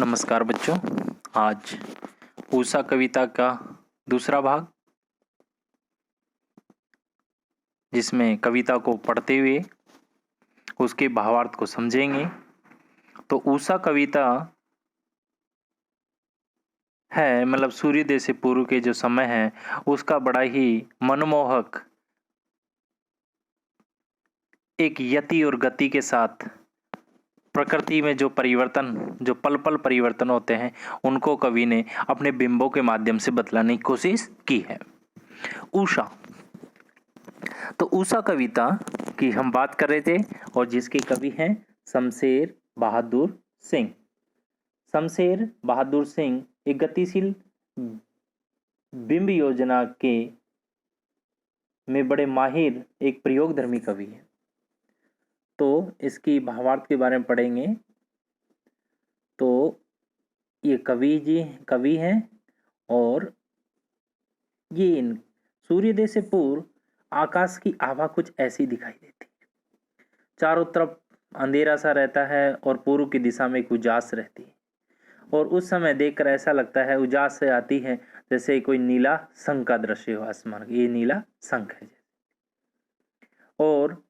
नमस्कार बच्चों। आज ऊषा कविता का दूसरा भाग, जिसमें कविता को पढ़ते हुए उसके भावार्थ को समझेंगे। तो ऊषा कविता है मतलब सूर्योदय से पूर्व के जो समय है उसका बड़ा ही मनमोहक एक यति और गति के साथ प्रकृति में जो परिवर्तन, जो पल पल परिवर्तन होते हैं, उनको कवि ने अपने बिंबों के माध्यम से बतलाने की कोशिश की है। ऊषा, तो ऊषा कविता की हम बात कर रहे थे और जिसके कवि हैं शमशेर बहादुर सिंह। शमशेर बहादुर सिंह एक गतिशील बिंब योजना के में बड़े माहिर एक प्रयोगधर्मी कवि हैं। तो इसकी भावार्थ के बारे में पढ़ेंगे। तो ये कवि हैं और ये इन सूर्योदय से पूर्व आकाश की आभा कुछ ऐसी दिखाई देती है। चारों तरफ अंधेरा सा रहता है और पूर्व की दिशा में एक उजास रहती है और उस समय देखकर ऐसा लगता है, उजास से आती है जैसे कोई नीला शंख का दृश्य हो आसमान। ये नीला शंख है। और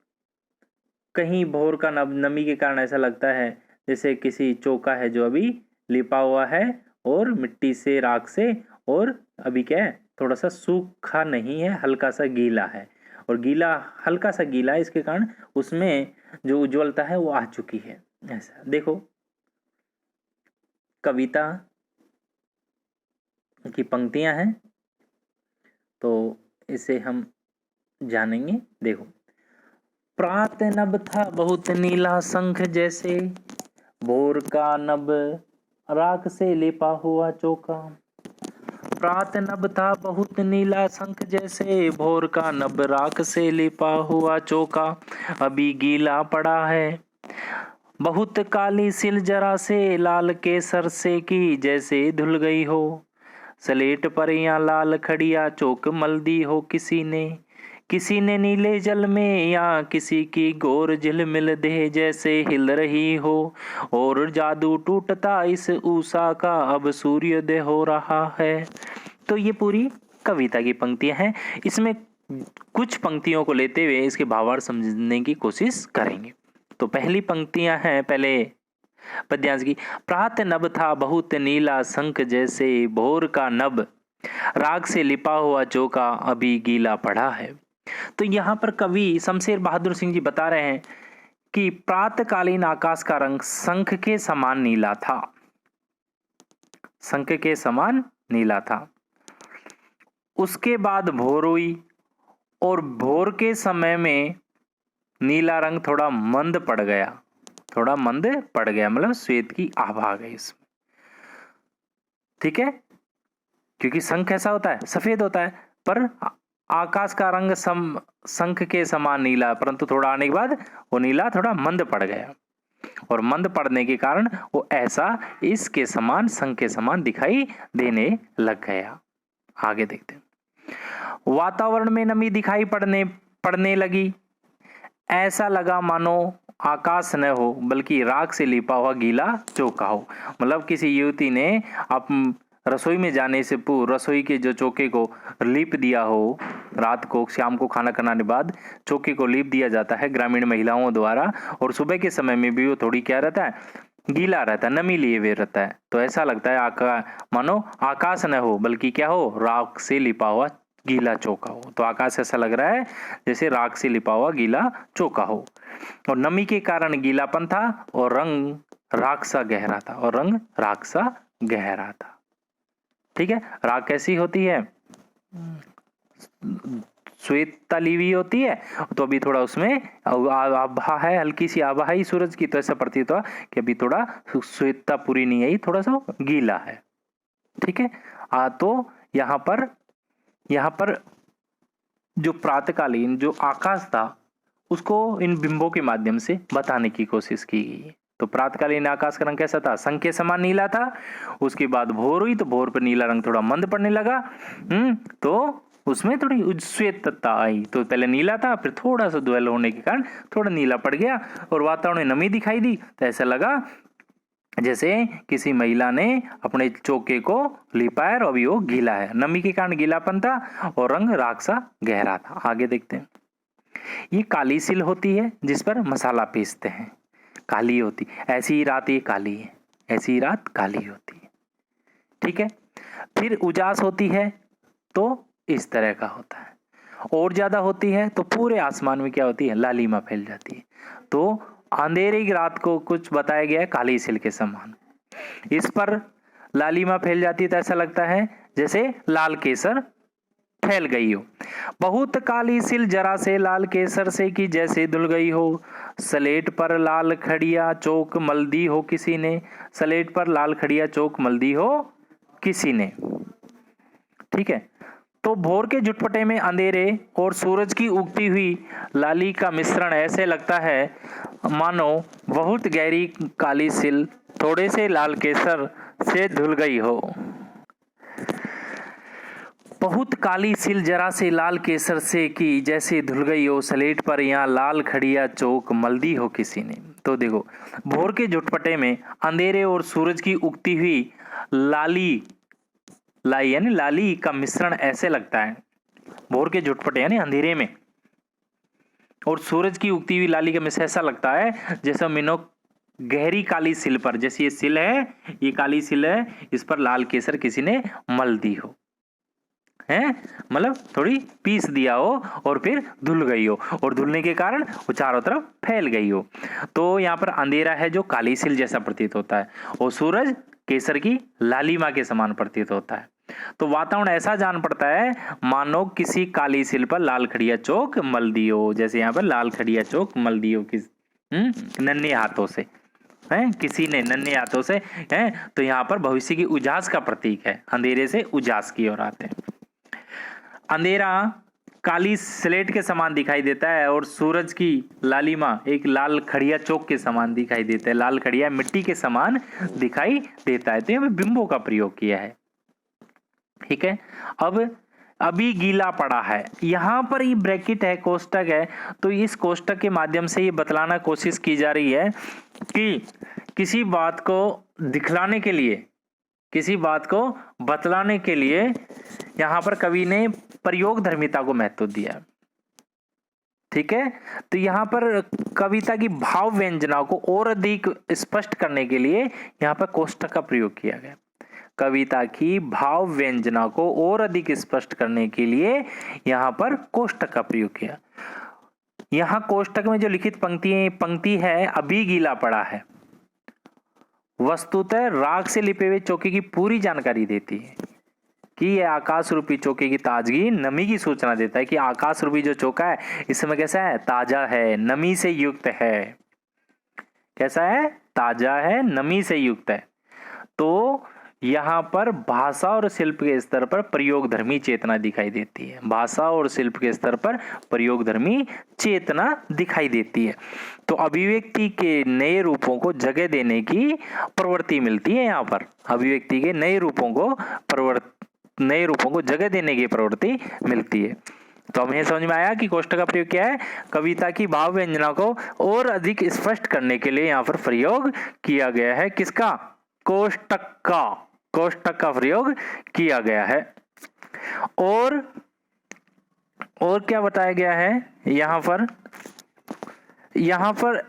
कहीं भोर का नमी के कारण ऐसा लगता है जैसे किसी चौका है जो अभी लिपा हुआ है और मिट्टी से, राख से, और अभी क्या है, थोड़ा सा सूखा नहीं है, हल्का सा गीला है। और गीला, हल्का सा गीला है, इसके कारण उसमें जो उज्ज्वलता है वो आ चुकी है। ऐसा देखो, कविता की पंक्तियां हैं तो इसे हम जानेंगे। देखो, प्रात नभ था बहुत नीला शंख जैसे, भोर का नभ राख से लेपा हुआ चौका। प्रात नभ था बहुत नीला शंख जैसे, भोर का नभ राख से लेपा हुआ चौका। अभी गीला पड़ा है बहुत काली सिल जरा से, लाल केसर से की जैसे धुल गई हो। स्लेट पर या लाल खड़िया चौक मल दी हो किसी ने नीले जल में, या किसी की गोर झिलमिल दे जैसे हिल रही हो। और जादू टूटता इस ऊषा का, अब सूर्योदय हो रहा है। तो ये पूरी कविता की पंक्तियां हैं। इसमें कुछ पंक्तियों को लेते हुए इसके भावार्थ समझने की कोशिश करेंगे। तो पहली पंक्तियां हैं पहले पद्यांश की। प्रात नभ था बहुत नीला शंख जैसे, भोर का नभ राग से लिपा हुआ चौका अभी गीला पड़ा है। तो यहाँ पर कवि शमशेर बहादुर सिंह जी बता रहे हैं कि प्रातकालीन आकाश का रंग शंख के समान नीला था। शंख के समान नीला था। उसके बाद भोर हुई और भोर के समय में नीला रंग थोड़ा मंद पड़ गया, मतलब श्वेत की आभा आ गई इसमें। ठीक है, क्योंकि शंख ऐसा होता है, सफेद होता है, पर आकाश का रंग शंख के समान नीला, परंतु थोड़ा आने के बाद वो नीला थोड़ा मंद पड़ गया और मंद पड़ने के कारण वो ऐसा इसके समान, शंख के समान दिखाई देने लग गया। आगे देखते हैं। वातावरण में नमी दिखाई पड़ने लगी। ऐसा लगा मानो आकाश न हो बल्कि राख से लिपा हुआ गीला चौका हो। मतलब किसी युवती ने आप रसोई में जाने से पूर्व रसोई के जो चौके को लीप दिया हो, रात को, शाम को खाना खाने बाद चौके को लीप दिया जाता है ग्रामीण महिलाओं द्वारा, और सुबह के समय में भी वो थोड़ी क्या रहता है, गीला रहता है, नमी लिए हुए रहता है। तो ऐसा लगता है मानो आकाश न हो बल्कि क्या हो, राख से लिपा हुआ गीला चौका हो। तो आकाश ऐसा लग रहा है जैसे राख से लिपा हुआ गीला चौका हो। और नमी के कारण गीलापन था और रंग राख सा गहरा था। ठीक है, राख कैसी होती है, श्वेत तली हुई होती है। तो अभी थोड़ा उसमें आभा है, हल्की सी आभा है सूरज की, तो ऐसा प्रतीत हुआ कि अभी थोड़ा श्वेतता पूरी नहीं आई, थोड़ा सा गीला है। ठीक है, तो यहाँ पर जो प्रातकालीन जो आकाश था उसको इन बिंबों के माध्यम से बताने की कोशिश की गई है। तो प्रातकालीन आकाश का रंग कैसा था, शंख के समान नीला था। उसके बाद भोर हुई तो भोर पर नीला रंग थोड़ा मंद पड़ने लगा। तो उसमें थोड़ी श्वेतता आई। तो पहले नीला था, फिर थोड़ा सा द्वैल होने के कारण थोड़ा नीला पड़ गया और वातावरण में नमी दिखाई दी, तो ऐसा लगा जैसे किसी महिला ने अपने चौके को लिपाया और अभी वो गीला है, नमी के कारण गीलापन था और रंग राख सा गहरा था। आगे देखते हैं। ये काली सिल होती है जिस पर मसाला पीसते हैं, काली होती, ऐसी ही रात ये काली है, ऐसी ही रात काली होती है। ठीक है। फिर उजास होती है तो इस तरह का होता है, और ज्यादा होती है तो पूरे आसमान में क्या होती है, लालिमा फैल जाती है। तो अंधेरे की रात को कुछ बताया गया है काली सिल के समान, इस पर लालिमा फैल जाती है तो ऐसा लगता है जैसे लाल केसर फैल गई हो। बहुत काली सिल जरा से लाल केसर से कि जैसे धुल गई हो, स्लेट पर लाल खड़िया चौक मल दी हो किसी ने, स्लेट पर लाल खड़िया चौक मल दी हो किसी ने। ठीक है। तो भोर के झुटपटे में अंधेरे और सूरज की उगती हुई लाली का मिश्रण ऐसे लगता है मानो बहुत गहरी काली सिल थोड़े से लाल केसर से धुल गई हो। बहुत काली सिल जरा से लाल केसर से कि जैसे धुल गई हो, स्लेट पर यहाँ लाल खड़िया चौक मल्दी हो किसी ने। तो देखो, भोर के झुटपटे में अंधेरे और सूरज की उगती हुई लाई यानी लाली का मिश्रण ऐसे लगता है, भोर के झुटपटे यानी अंधेरे में और सूरज की उगती हुई लाली का मिश्रण ऐसा लगता है जैसे मिनो गहरी काली सिल पर, जैसे ये सिल है, ये काली सिल है, इस पर लाल केसर किसी ने मल दी हो, है मतलब थोड़ी पीस दिया हो और फिर धुल गई हो, और धुलने के कारण वो चारों तरफ फैल गई हो। तो यहाँ पर अंधेरा है जो काली सिल जैसा प्रतीत होता है और सूरज केसर की लालिमा के समान प्रतीत होता है। तो वातावरण ऐसा जान पड़ता है मानो किसी काली सिल पर लाल खड़िया चौक मल दी हो, जैसे यहाँ पर लाल खड़िया चौक मल दी हो किस नन्हे हाथों से, है किसी ने नन्हे हाथों से, है। तो यहाँ पर भविष्य की उजास का प्रतीक है, अंधेरे से उजास की ओर आते हैं। अंधेरा काली स्लेट के समान दिखाई देता है और सूरज की लालिमा एक लाल खड़िया चौक के समान दिखाई देता है, लाल खड़िया मिट्टी के समान दिखाई देता है। तो यहाँ बिंबों का प्रयोग किया है। ठीक है। अब अभी गीला पड़ा है, यहाँ पर ये ब्रैकेट है, कोष्टक है, तो इस कोष्टक के माध्यम से ये बतलाना कोशिश की जा रही है कि किसी बात को दिखलाने के लिए, किसी बात को बतलाने के लिए यहाँ पर कवि ने प्रयोग धर्मिता को महत्व दिया। ठीक है। तो यहाँ पर कविता की भाव व्यंजना को और अधिक स्पष्ट करने के लिए यहाँ पर कोष्टक का प्रयोग किया गया। कविता की भाव व्यंजना को और अधिक स्पष्ट करने के लिए यहाँ पर कोष्टक का प्रयोग किया। यहाँ कोष्टक में जो लिखित पंक्ति है, अभी गीला पड़ा है, वस्तुतः राख से लिपे हुए चौके की पूरी जानकारी देती है कि यह आकाश रूपी चौके की ताजगी नमी की सूचना देता है कि आकाश रूपी जो चौका है इस समय कैसा है, ताजा है, नमी से युक्त है। कैसा है, ताजा है, नमी से युक्त है। तो यहाँ पर भाषा और शिल्प के स्तर पर प्रयोगधर्मी चेतना दिखाई देती है, भाषा और शिल्प के स्तर पर प्रयोगधर्मी चेतना दिखाई देती है। तो अभिव्यक्ति के नए रूपों को जगह देने की प्रवृत्ति मिलती है। यहाँ पर अभिव्यक्ति के नए रूपों को जगह देने की प्रवृत्ति मिलती है। तो हमें समझ में आया कि कोष्टक का प्रयोग क्या है, कविता की भाव व्यंजना को और अधिक स्पष्ट करने के लिए यहाँ पर प्रयोग किया गया है। किसका, कोष्टक का प्रयोग किया गया है। और क्या बताया गया है यहाँ पर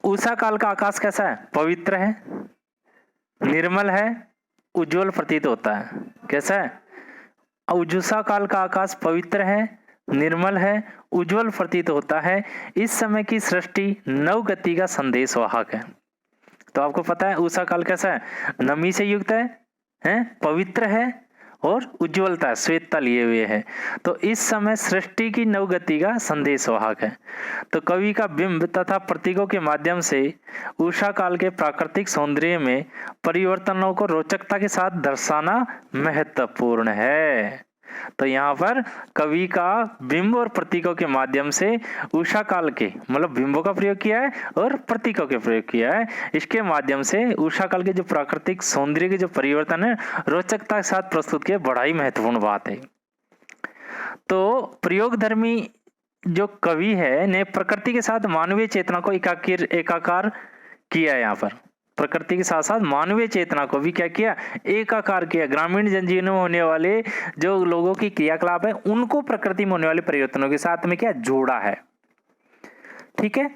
उषा काल का आकाश कैसा है, पवित्र है, निर्मल है, उज्जवल प्रतीत होता है। कैसा है, उषा काल का आकाश पवित्र है, निर्मल है, उज्जवल प्रतीत होता है। इस समय की सृष्टि नवगति का संदेश वाहक है। तो आपको पता है उषा काल कैसा है, नमी से युक्त है, पवित्र है और उज्ज्वलता, श्वेतता लिए हुए है। तो इस समय सृष्टि की नवगति का संदेश वाहक है। तो कवि का बिंब तथा प्रतीकों के माध्यम से उषा काल के प्राकृतिक सौंदर्य में परिवर्तनों को रोचकता के साथ दर्शाना महत्वपूर्ण है। तो यहाँ पर कवि का बिंब और प्रतीकों के माध्यम से उषा काल के मतलब बिंबों का प्रयोग किया है और प्रतीकों के प्रयोग किया है। इसके माध्यम से उषा काल के जो प्राकृतिक सौंदर्य के जो परिवर्तन है रोचकता के साथ प्रस्तुत किया, बड़ा ही महत्वपूर्ण बात है। तो प्रयोगधर्मी जो कवि है ने प्रकृति के साथ मानवीय चेतना को एकाकार किया है यहाँ पर, प्रकृति के साथ साथ मानवीय चेतना को भी क्या किया, एकाकार किया। ग्रामीण जनजीवन में होने वाले जो लोगों की क्रियाकलाप है उनको प्रकृति में होने वाले परिवर्तनों के साथ में क्या जोड़ा है। ठीक है,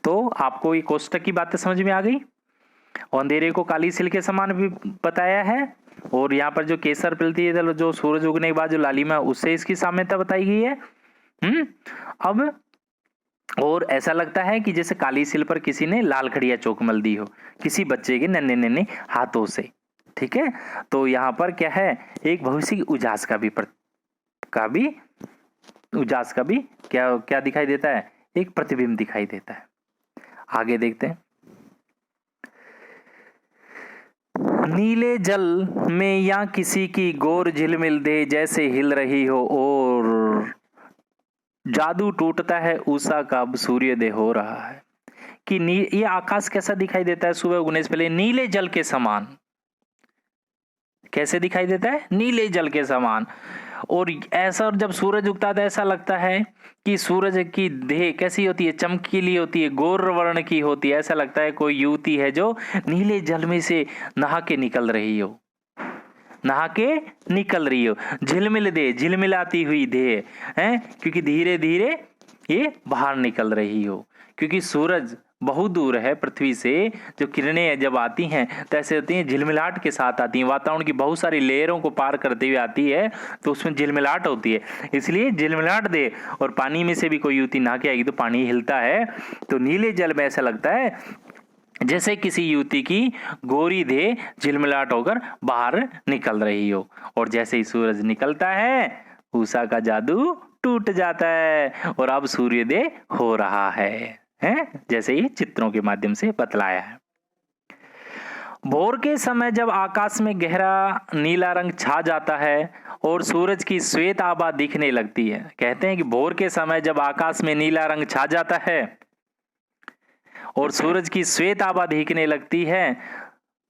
तो आपको ये कोष्टक की बातें समझ में आ गई। अंधेरे को काली सिल के समान भी बताया है, और यहाँ पर जो केसर पिलती है जो सूरज उगने के बाद जो लालिमा उससे इसकी साम्यता बताई गई है। अब और ऐसा लगता है कि जैसे काली सिल पर किसी ने लाल खड़िया चौक मल दी हो किसी बच्चे के नन्हे नन्हे हाथों से। ठीक है, तो यहाँ पर क्या है, एक भविष्य की उजास का भी क्या दिखाई देता है, एक प्रतिबिंब दिखाई देता है। आगे देखते हैं। नीले जल में या किसी की गोर झिलमिल दे जैसे हिल रही हो, और जादू टूटता है उषा का अब सूर्योदय हो रहा है। कि ये आकाश कैसा दिखाई देता है सुबह उगने से पहले, नीले जल के समान। कैसे दिखाई देता है, नीले जल के समान। और ऐसा जब सूरज उगता है तो ऐसा लगता है कि सूरज की देह कैसी होती है, चमकीली होती है, गौर वर्ण की होती है। ऐसा लगता है कोई युवती है जो नीले जल में से नहा के निकल रही हो, झिलमिल दे, झिलमिलाती हुई देह है, क्योंकि धीरे धीरे ये बाहर निकल रही हो। क्योंकि सूरज बहुत दूर है पृथ्वी से, जो किरणें जब आती हैं तो ऐसे होती हैं, झिलमिलाहट के साथ आती हैं, वातावरण की बहुत सारी लेयरों को पार करते हुए आती है, तो उसमें झिलमिलाहट होती है। इसलिए झिलमिलाहट दे, और पानी में से भी कोई युवती नहा के आएगी तो पानी हिलता है। तो नीले जल में ऐसा लगता है जैसे किसी युवती की गोरी देह झिलमिलाहट होकर बाहर निकल रही हो। और जैसे ही सूरज निकलता है उषा का जादू टूट जाता है और अब सूर्योदय हो रहा है, जैसे ही चित्रों के माध्यम से बतलाया है। भोर के समय जब आकाश में गहरा नीला रंग छा जाता है और सूरज की श्वेत आभा दिखने लगती है। कहते हैं कि भोर के समय जब आकाश में नीला रंग छा जाता है और सूरज की श्वेत आभा दिखने लगती है,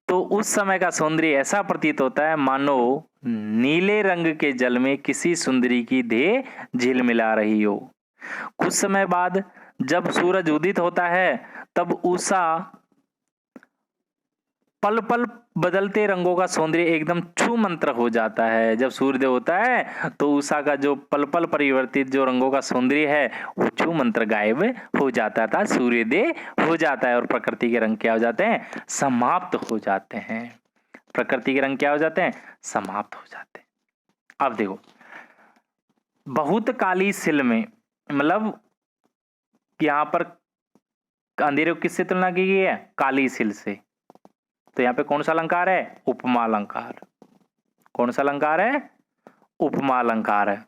तो उस समय का सौंदर्य ऐसा प्रतीत होता है मानो नीले रंग के जल में किसी सुंदरी की देह झिलमिला रही हो। कुछ समय बाद जब सूरज उदित होता है तब उषा पल पल बदलते रंगों का सौंदर्य एकदम छू मंत्र हो जाता है। जब सूर्योदय होता है तो उषा का जो पल पल परिवर्तित जो रंगों का सौंदर्य है वो छू मंत्र गायब हो जाता था, सूर्योदय हो जाता है और प्रकृति के रंग क्या हो जाते हैं, समाप्त हो जाते हैं। प्रकृति के रंग क्या हो जाते हैं, समाप्त हो जाते हैं। अब देखो, बहुत काली सिल में, मतलब यहाँ पर अंधेरे को किससे तुलना की गई है, काली सिल से। तो यहाँ पे कौन सा अलंकार है, उपमा अलंकार। कौन सा अलंकार है, उपमा अलंकार है।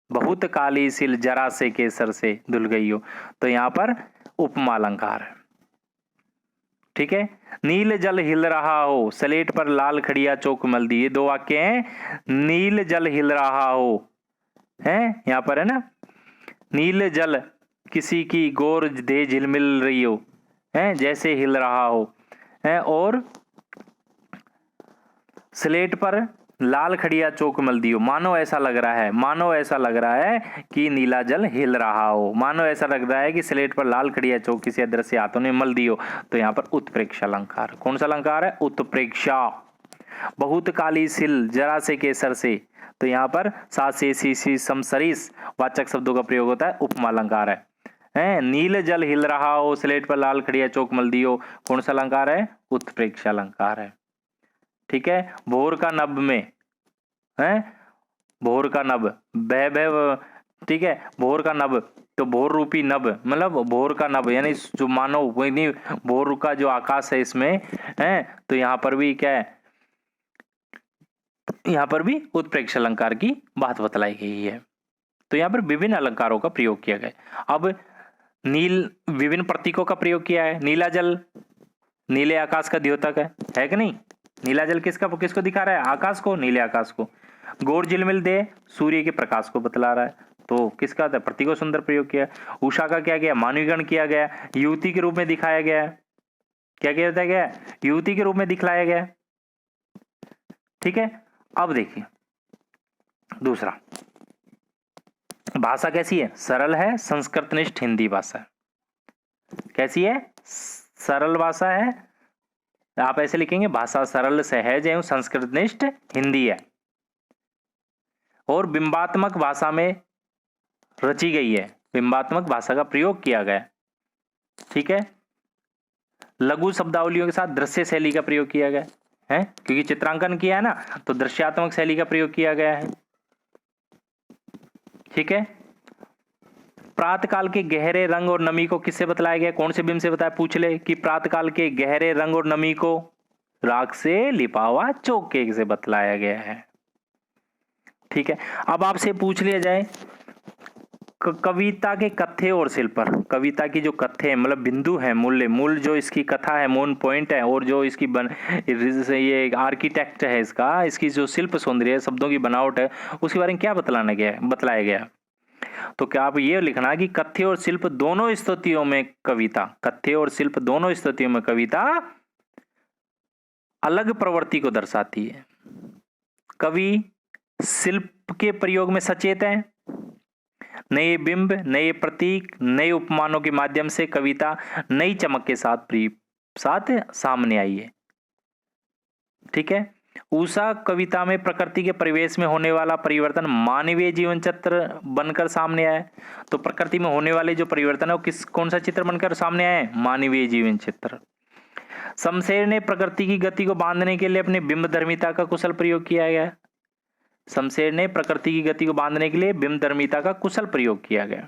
बहुत काली सिल जरा से केसर से धुल गई हो, तो यहाँ पर उपमा अलंकार है। ठीक है, नील जल हिल रहा हो सलेट पर लाल खड़िया चौक मल दी, ये दो वाक्य हैं। नील जल हिल रहा हो है यहाँ पर, है ना, नील जल किसी की गोर दे झिलमिल रही हो, है जैसे हिल रहा हो, है, और स्लेट पर लाल खड़िया चौक मल दी हो। मानो ऐसा लग रहा है कि नीला जल हिल रहा हो, मानो ऐसा लग रहा है कि स्लेट पर लाल खड़िया चौक किसी अदृश्य हाथों ने मल दी हो। तो यहाँ पर उत्प्रेक्षा अलंकार। कौन सा अलंकार है, उत्प्रेक्षा। बहुत काली सिल जरा से केसर से, तो यहाँ पर सात से सी समसरिस वाचक शब्दों का प्रयोग होता है, उपमा अलंकार है। नील जल हिल रहा हो स्लेट पर लाल खड़िया चौक मल दी हो, कौन सा अलंकार है, उत्प्रेक्षा अलंकार है। ठीक है, भोर का नभ में है, भोर का नभ बह, ठीक है, भोर का नभ, तो भोर रूपी नभ मतलब भोर का नभ, यानी जो मानो वही भोर का जो आकाश है इसमें है। तो यहाँ पर भी क्या है, यहाँ पर भी उत्प्रेक्षा अलंकार की बात बतलाई गई है। तो यहाँ पर विभिन्न अलंकारों का प्रयोग किया गया। अब नील विभिन्न प्रतीकों का प्रयोग किया है। नीला जल नीले आकाश का द्योतक है कि नहीं, नीला जल किसको दिखा रहा है, आकाश को, नीले आकाश को। गोर झिलमिल दे सूर्य के प्रकाश को बतला रहा है, तो किसका था, प्रतीकों सुंदर प्रयोग किया। उषा का क्या गया, मानवीकरण किया गया, युवती के रूप में दिखाया गया। क्या क्या होता गया, युवती के रूप में दिखलाया गया। ठीक है, अब देखिए दूसरा, भाषा कैसी है, सरल है, संस्कृतनिष्ठ हिंदी भाषा। कैसी है, सरल भाषा है, आप ऐसे लिखेंगे, भाषा सरल सहज एवं संस्कृतनिष्ठ हिंदी है और बिंबात्मक भाषा में रची गई है, बिंबात्मक भाषा का प्रयोग किया गया। ठीक है, लघु शब्दावलियों के साथ दृश्य शैली का प्रयोग किया गया है, क्योंकि चित्रांकन किया है ना, तो दृश्यात्मक शैली का प्रयोग किया गया है। ठीक है, प्रातःकाल के गहरे रंग और नमी को किससे बतलाया गया, कौन से बिंब से बताया, पूछ ले कि प्रातःकाल के गहरे रंग और नमी को राख से लिपा हुआ चौके से बतलाया गया है। ठीक है, अब आपसे पूछ लिया जाए कविता के कथ्य और शिल्प पर, कविता की जो कथ्य मतलब बिंदु है, मूल जो इसकी कथा है, मूल पॉइंट है, और जो इसकी ये आर्किटेक्ट है इसकी जो शिल्प सौंदर्य है, शब्दों की बनावट है, उसके बारे में क्या बतलाया गया। तो क्या आप ये लिखना कि कथ्य और शिल्प दोनों स्थितियों में कविता, कथ्य और शिल्प दोनों स्थितियों में कविता अलग प्रवृत्ति को दर्शाती है। कवि शिल्प के प्रयोग में सचेत है, नए बिंब, नए प्रतीक, नए उपमानों के माध्यम से कविता नई चमक के साथ सामने आई है। ठीक है, उषा कविता में प्रकृति के परिवेश में होने वाला परिवर्तन मानवीय जीवन चित्र बनकर सामने आया। तो प्रकृति में होने वाले जो परिवर्तन है वो कौन सा चित्र बनकर सामने आए, मानवीय जीवन चित्र। शमशेर ने प्रकृति की गति को बांधने के लिए अपने बिंबधर्मिता का कुशल प्रयोग किया गया। शमशेर ने प्रकृति की गति को बांधने के लिए बिंबधर्मिता का कुशल प्रयोग किया गया।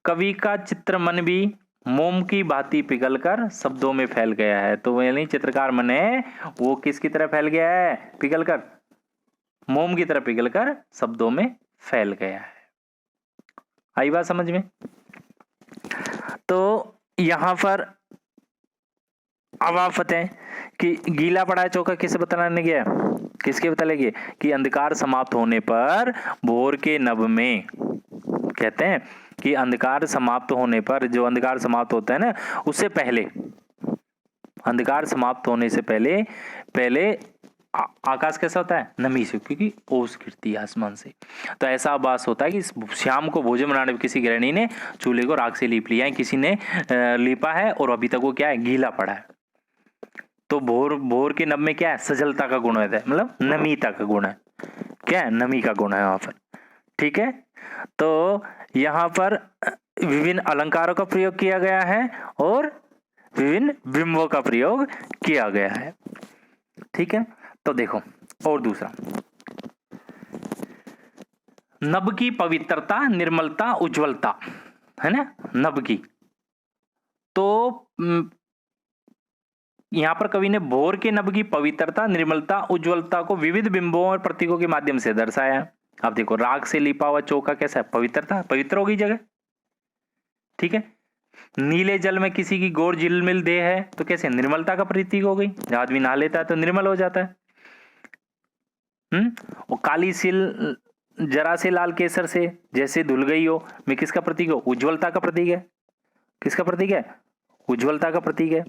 कवि का चित्र मन भी मोम की भांति पिघलकर शब्दों में फैल गया है। तो यानी चित्रकार मन है वो किसकी तरह फैल गया है, पिघलकर, मोम की तरह पिघलकर शब्दों में फैल गया है। आई बात समझ में। तो यहां पर अब आप फतें कि गीला पड़ा है चौका किसे बताने गया, किसके बता लगे कि अंधकार समाप्त होने पर भोर के नभ में, कहते हैं कि अंधकार समाप्त होने पर, जो अंधकार समाप्त होता है ना उससे पहले, अंधकार समाप्त होने से पहले आकाश कैसा होता है, नमी से, क्योंकि ओस गिरती है आसमान से। तो ऐसा आभास होता है कि शाम को भोजन बनाने पर किसी गृहिणी ने चूल्हे को राख से लीप लिया है, किसी ने लीपा है और अभी तक वो क्या है, गीला पड़ा है। तो भोर के नभ में क्या है, सजलता का गुण है, मतलब नमीता का गुण है, क्या है, नमी का गुण है वहां पर। ठीक है, तो यहाँ पर विभिन्न अलंकारों का प्रयोग किया गया है और विभिन्न बिंबों का प्रयोग किया गया है। ठीक है, तो देखो और दूसरा, नभ की पवित्रता, निर्मलता, उज्ज्वलता, है ना, नभ की। तो यहां पर कवि ने भोर के नभ की पवित्रता, निर्मलता, उज्ज्वलता को विविध बिंबों और प्रतीकों के माध्यम से दर्शाया। अब देखो, राग से लिपा हुआ चौका कैसा है, पवित्रता, पवित्र हो गई जगह। ठीक है, नीले जल में किसी की गौर झिलमिल देह है तो कैसे, निर्मलता का प्रतीक हो गई, जब आदमी नहा लेता है तो निर्मल हो जाता है। और काली सिल जरा से लाल केसर से जैसे धुल गई हो में किसका प्रतीक हो, उज्ज्वलता का प्रतीक है। किसका प्रतीक है, उज्ज्वलता का प्रतीक है।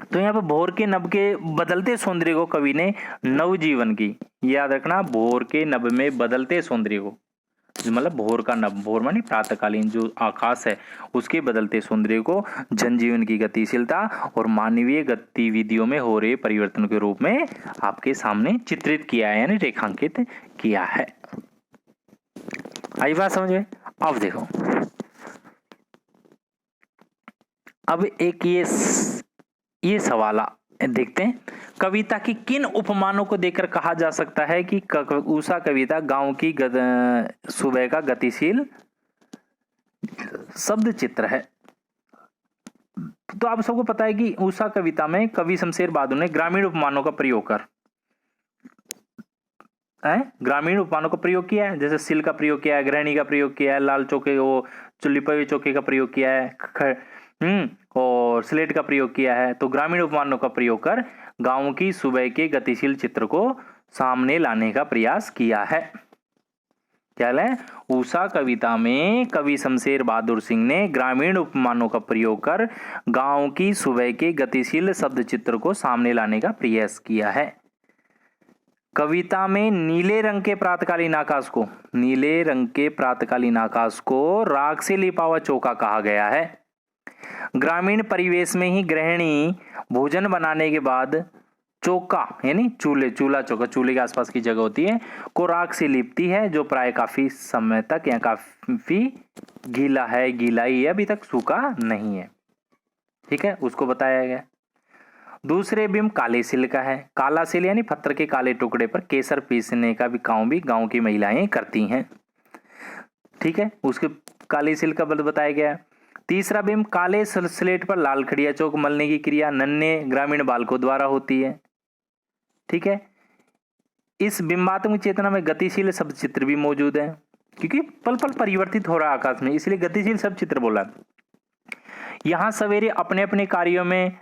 तो यहाँ पर भोर के नभ के बदलते सौंदर्य को कवि ने नवजीवन की, याद रखना, भोर के नभ में बदलते सौंदर्य को, मतलब भोर का नभ, भोर मानी प्रातःकालीन जो आकाश है उसके बदलते सौंदर्य को जनजीवन की गतिशीलता और मानवीय गतिविधियों में हो रहे परिवर्तन के रूप में आपके सामने चित्रित किया है, यानी रेखांकित किया है। आई बात समझ में। अब देखो, अब एक ये सवाल देखते हैं, कविता की किन उपमानों को देखकर कहा जा सकता है कि उषा कविता गांव की सुबह का गतिशील शब्द चित्र है। तो आप सबको पता है कि उषा कविता में कवि शमशेर बहादुर ने ग्रामीण उपमानों का प्रयोग ग्रामीण उपमानों का प्रयोग किया है, जैसे सिल का प्रयोग किया है, गृहिणी का प्रयोग किया है, लाल चौके, वो लिपे हुए चौके का प्रयोग किया है, और स्लेट का प्रयोग किया है। तो ग्रामीण उपमानों का प्रयोग कर गांव की सुबह के गतिशील चित्र को सामने लाने का प्रयास किया है। क्या है, उषा कविता में कवि शमशेर बहादुर सिंह ने ग्रामीण उपमानों का प्रयोग कर गांव की सुबह के गतिशील शब्द चित्र को सामने लाने का प्रयास किया है। कविता में नीले रंग के प्रातःकालीन आकाश को, नीले रंग के प्रातःकालीन आकाश को राख से लिपा हुआ चौका कहा गया है। ग्रामीण परिवेश में ही गृहिणी भोजन बनाने के बाद चौका यानी चूल्हा चौका, चूल्हे के आसपास की जगह होती है, को राख से लिपती है, जो प्राय काफी समय तक या काफी गीला है, गीला ही है, अभी तक सूखा नहीं है। ठीक है, उसको बताया गया। दूसरे बिंब काले सिल का है। काला सिल यानी पत्थर के काले टुकड़े पर केसर पीसने का भी काम भी गांव की महिलाएं करती हैं। ठीक है, उसके काले सिल का बल बताया गया है। तीसरा बिंब काले स्लेट पर लाल खड़िया चौक मलने की क्रिया नन्हे ग्रामीण बालकों द्वारा होती है। ठीक है, इस बिंबात्मक चेतना में गतिशील शब्द चित्र भी मौजूद है, क्योंकि पल पल परिवर्तित हो रहा है आकाश में, इसलिए गतिशील शब्द चित्र बोला। यहां सवेरे अपने अपने कार्यों में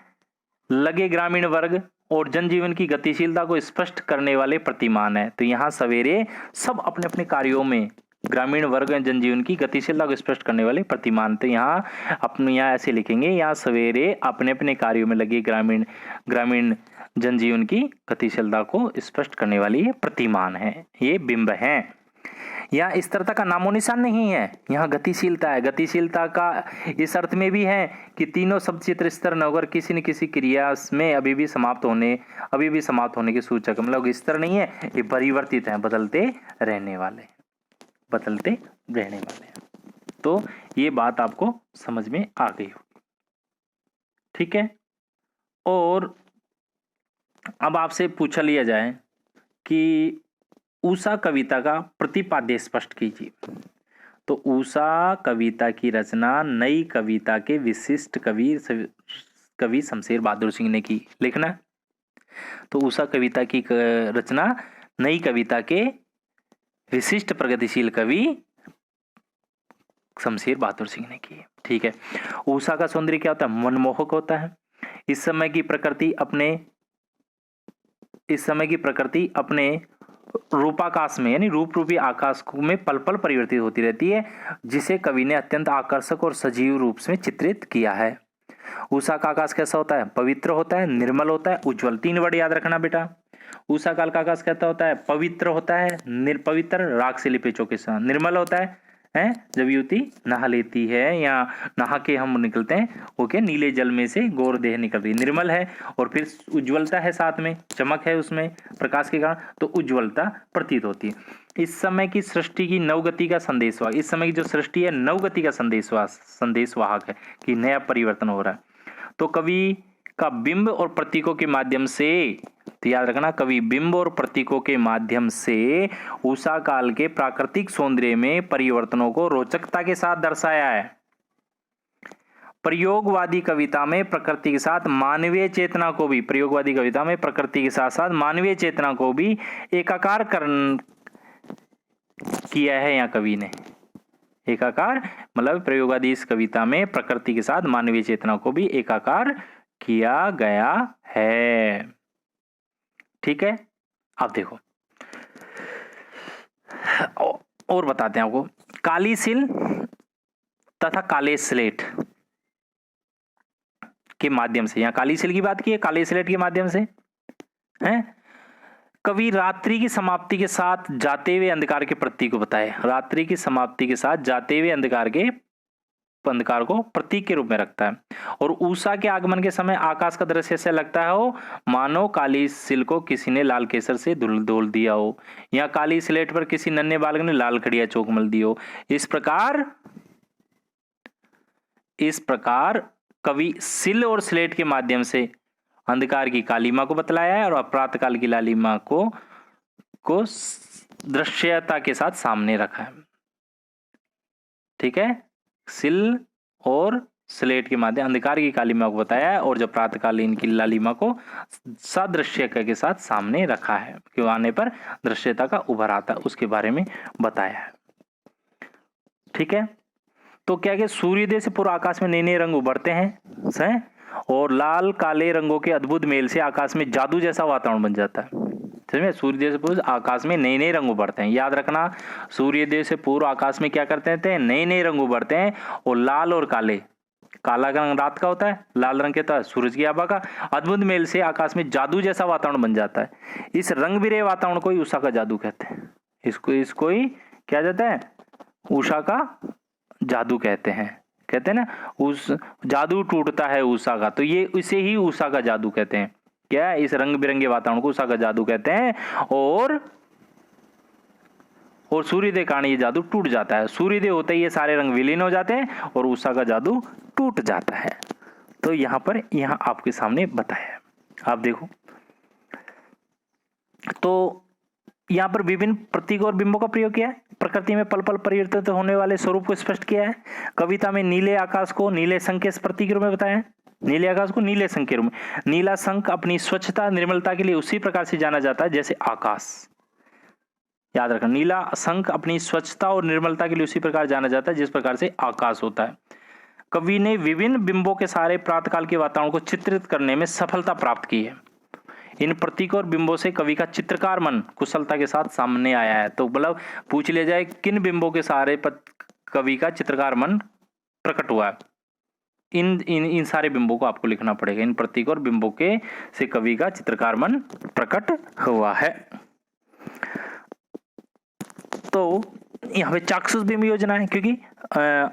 लगे ग्रामीण वर्ग और जनजीवन की गतिशीलता को स्पष्ट करने वाले प्रतिमान है। तो यहाँ सवेरे सब अपने अपने कार्यों में ग्रामीण वर्ग और जनजीवन की गतिशीलता को स्पष्ट करने वाले प्रतिमान। तो यहाँ ऐसे लिखेंगे, यहाँ सवेरे अपने अपने कार्यों में लगे ग्रामीण जनजीवन की गतिशीलता को स्पष्ट करने वाली ये प्रतिमान है, ये बिंब है। यहाँ स्थिरता का नामो निशान नहीं है, यहाँ गतिशीलता है। गतिशीलता का इस अर्थ में भी है कि तीनों शब्द चित्र स्थिर न होकर किसी न किसी क्रिया में अभी भी समाप्त होने के सूचक, मतलब स्थिर नहीं है, ये परिवर्तित है, बदलते रहने वाले। तो ये बात आपको समझ में आ गई होगी। ठीक है, और अब आपसे पूछा लिया जाए कि ऊषा कविता का प्रतिपाद्य स्पष्ट कीजिए। तो ऊषा कविता की रचना नई कविता के विशिष्ट कवि शमशेर बहादुर सिंह ने की। लिखना, तो ऊषा कविता की रचना नई कविता के विशिष्ट प्रगतिशील कवि शमशेर बहादुर सिंह ने की। ठीक है, ऊषा का सौंदर्य क्या होता है? मनमोहक होता है। इस समय की प्रकृति अपने रूपाकाश में यानी रूप रूपी आकाश में पल पल परिवर्तित होती रहती है, जिसे कवि ने अत्यंत आकर्षक और सजीव रूप से चित्रित किया है। उषा का आकाश कैसा होता है? पवित्र होता है, निर्मल होता है, उज्जवल। 3 वर्ड याद रखना बेटा। उषा काल का आकाश कैसा होता है? पवित्र होता है, निर्पवित्र राख से लिपे चौके से। निर्मल होता है जब युवती नहा लेती है या नहा के हम निकलते हैं, ओके, नीले जल में से गौर देह निकल रही है, निर्मल है। और फिर उज्ज्वलता है, साथ में चमक है, उसमें प्रकाश के कारण, तो उज्ज्वलता प्रतीत होती है। इस समय की सृष्टि की नवगति का संदेशवाहक, इस समय की जो सृष्टि है नवगति का संदेशवाहक है कि नया परिवर्तन हो रहा है। तो कवि का बिंब और प्रतीकों के माध्यम से, तो याद रखना, कवि बिंब और प्रतीकों के माध्यम से उषा काल के प्राकृतिक सौंदर्य में परिवर्तनों को रोचकता के साथ दर्शाया है। प्रयोगवादी कविता में प्रकृति के साथ मानवीय चेतना को भी, प्रयोगवादी कविता में प्रकृति के साथ साथ मानवीय चेतना को भी एकाकार किया है। यहाँ कवि ने एकाकार, मतलब प्रयोगवादी इस कविता में प्रकृति के साथ मानवीय चेतना को भी एकाकार किया गया है। ठीक है, अब देखो और बताते हैं आपको। काली सिल तथा काले स्लेट के माध्यम से, यहां काली सिल की बात की है, काले स्लेट के माध्यम से हैं, कवि रात्रि की समाप्ति के साथ जाते हुए अंधकार के प्रतीक को बताए। रात्रि की समाप्ति के साथ जाते हुए अंधकार को प्रतीक के रूप में रखता है। और उषा के आगमन के समय आकाश का दृश्य ऐसा लगता है हो मानो काली सिल को किसी ने लाल केसर से धुल दिया हो, या काली स्लेट पर किसी नन्हे बालक ने लाल खड़िया चौक मल दी हो। इस प्रकार कवि सिल और स्लेट के माध्यम से अंधकार की कालीमा को बतलाया है और प्रातःकाल की लालिमा को दृश्यता के साथ सामने रखा है। ठीक है, सिल और स्लेट के माध्यम अंधकार की कालीमा को बताया है और जब प्रातःकालीन की लालिमा को सादृश्य के साथ सामने रखा है, क्यों आने पर दृश्यता का उभर आता है, उसके बारे में बताया है। ठीक है, तो क्या कि सूर्योदय से पूर्व आकाश में नए नए रंग उभरते हैं और लाल काले रंगों के अद्भुत मेल से आकाश में जादू जैसा वातावरण बन जाता है। समझे, सूर्योदय से पूर्व आकाश में नए नए रंग उभरते हैं। याद रखना, सूर्योदय से पूर्व आकाश में क्या करते थे? नए नए रंग उभरते हैं। और लाल और काले, काला रंग रात का होता है, लाल रंग कहता है सूरज की आभा का, अद्भुत मेल से आकाश में जादू जैसा वातावरण बन जाता है। इस रंग बिरंगे वातावरण को उषा का जादू कहते हैं। इसको ही क्या कहते हैं? उषा का जादू कहते हैं। कहते हैं ना, उस जादू टूटता है उषा का, तो ये इसे ही उषा का जादू कहते हैं। क्या, इस रंग बिरंगे वातावरण को उषा का जादू कहते हैं। और सूर्योदय के कारण ये जादू टूट जाता है। सूर्योदय होते ही ये सारे रंग विलीन हो जाते हैं और उषा का जादू टूट जाता है। तो यहाँ आपके सामने बताया है, आप देखो। तो यहाँ पर विभिन्न प्रतीकों और बिंबों का प्रयोग किया है। प्रकृति में पल पल परिवर्तित होने वाले स्वरूप को स्पष्ट किया है। कविता में नीले आकाश को नीले शंख के प्रतीक के रूप में बताया है। नीले आकाश को नीले शंख के रूप में। नीला शंख अपनी स्वच्छता निर्मलता के लिए उसी प्रकार से जाना जाता है जैसे आकाश। याद रखना, नीला शंख अपनी स्वच्छता और निर्मलता के लिए उसी प्रकार जाना जाता है जिस प्रकार से आकाश होता है। कवि ने विभिन्न बिंबों के सहारे प्रातःकाल के वातावरण को चित्रित करने में सफलता प्राप्त की है। इन प्रतीकों और बिंबों से कवि का चित्रकार मन कुशलता के साथ सामने आया है। तो मतलब पूछ लिया जाए किन बिंबों के सहारे कवि का चित्रकार मन प्रकट हुआ है, इन सारे बिंबों को आपको लिखना पड़ेगा। इन प्रतीकों और बिंबों के से कवि का चित्रकार मन प्रकट हुआ है। तो यहाँ पे चाक्षुष बिंब योजना है, क्योंकि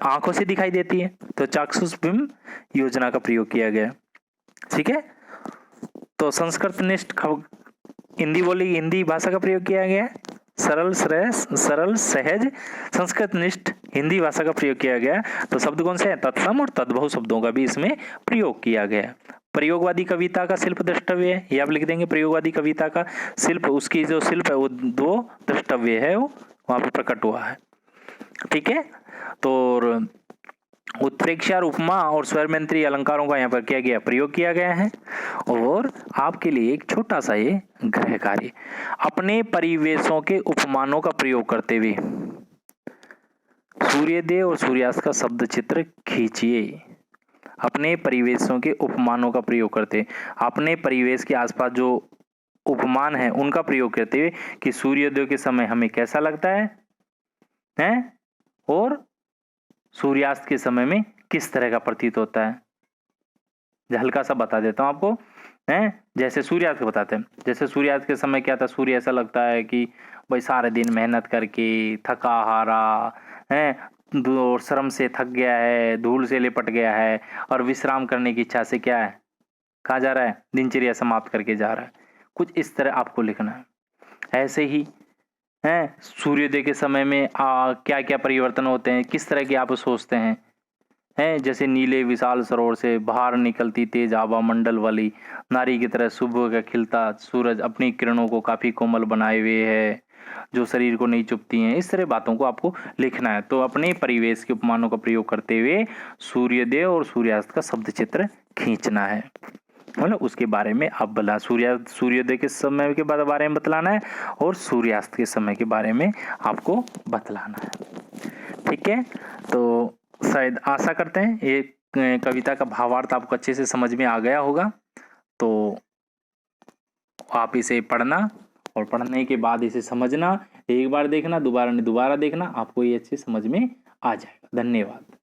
आंखों से दिखाई देती है, तो चाक्षुष बिंब योजना का प्रयोग किया गया। ठीक है, तो संस्कृत निष्ठ हिंदी भाषा का प्रयोग किया गया है। सरल सहज संस्कृत निष्ठ हिंदी भाषा का प्रयोग किया गया। तो शब्द कौन से हैं? तत्सम और तद्भव शब्दों का भी इसमें प्रयोग किया गया। प्रयोगवादी कविता का शिल्प द्रष्टव्य है, ये आप लिख देंगे। प्रयोगवादी कविता का शिल्प, उसकी जो शिल्प है वो दो द्रष्टव्य है, वो वहां पर प्रकट हुआ है। ठीक है, तो उत्प्रेक्षा, उपमा और स्वरमंत्री अलंकारों का यहाँ पर क्या गया, प्रयोग किया गया है। और आपके लिए एक छोटा सा ये गृह कार्य, अपने परिवेशों के उपमानों का प्रयोग करते हुए सूर्योदय और सूर्यास्त का शब्द चित्र खींचिए। अपने परिवेशों के उपमानों का प्रयोग करते, अपने परिवेश के आसपास जो उपमान है उनका प्रयोग करते हुए कि सूर्योदय के समय हमें कैसा लगता है और सूर्यास्त के समय में किस तरह का प्रतीत होता है। हल्का सा बता देता हूं आपको, जैसे सूर्यास्त को बताते हैं। जैसे सूर्यास्त के समय क्या था, सूर्य ऐसा लगता है कि भाई सारे दिन मेहनत करके थका हारा है और श्रम से थक गया है, धूल से लिपट गया है और विश्राम करने की इच्छा से क्या है, कहाँ जा रहा है, दिनचर्या समाप्त करके जा रहा है। कुछ इस तरह आपको लिखना है। ऐसे ही हैं सूर्योदय के समय में क्या क्या परिवर्तन होते हैं, किस तरह के आप सोचते हैं जैसे नीले विशाल सरोवर से बाहर निकलती तेज आभा मंडल वाली नारी की तरह सुबह का खिलता सूरज अपनी किरणों को काफी कोमल बनाए हुए है, जो शरीर को नहीं चुभती हैं। इस तरह बातों को आपको लिखना है। तो अपने परिवेश के उपमानों का प्रयोग करते हुए सूर्योदय और सूर्यास्त का शब्द चित्र खींचना है। मतलब उसके बारे में आप बता, सूर्योदय के समय के बारे में बतलाना है और सूर्यास्त के समय के बारे में आपको बतलाना है। ठीक है, तो शायद आशा करते हैं ये कविता का भावार्थ आपको अच्छे से समझ में आ गया होगा। तो आप इसे पढ़ना और पढ़ने के बाद इसे समझना, एक बार देखना, दोबारा नहीं दोबारा देखना, आपको ये अच्छे समझ में आ जाएगा। धन्यवाद।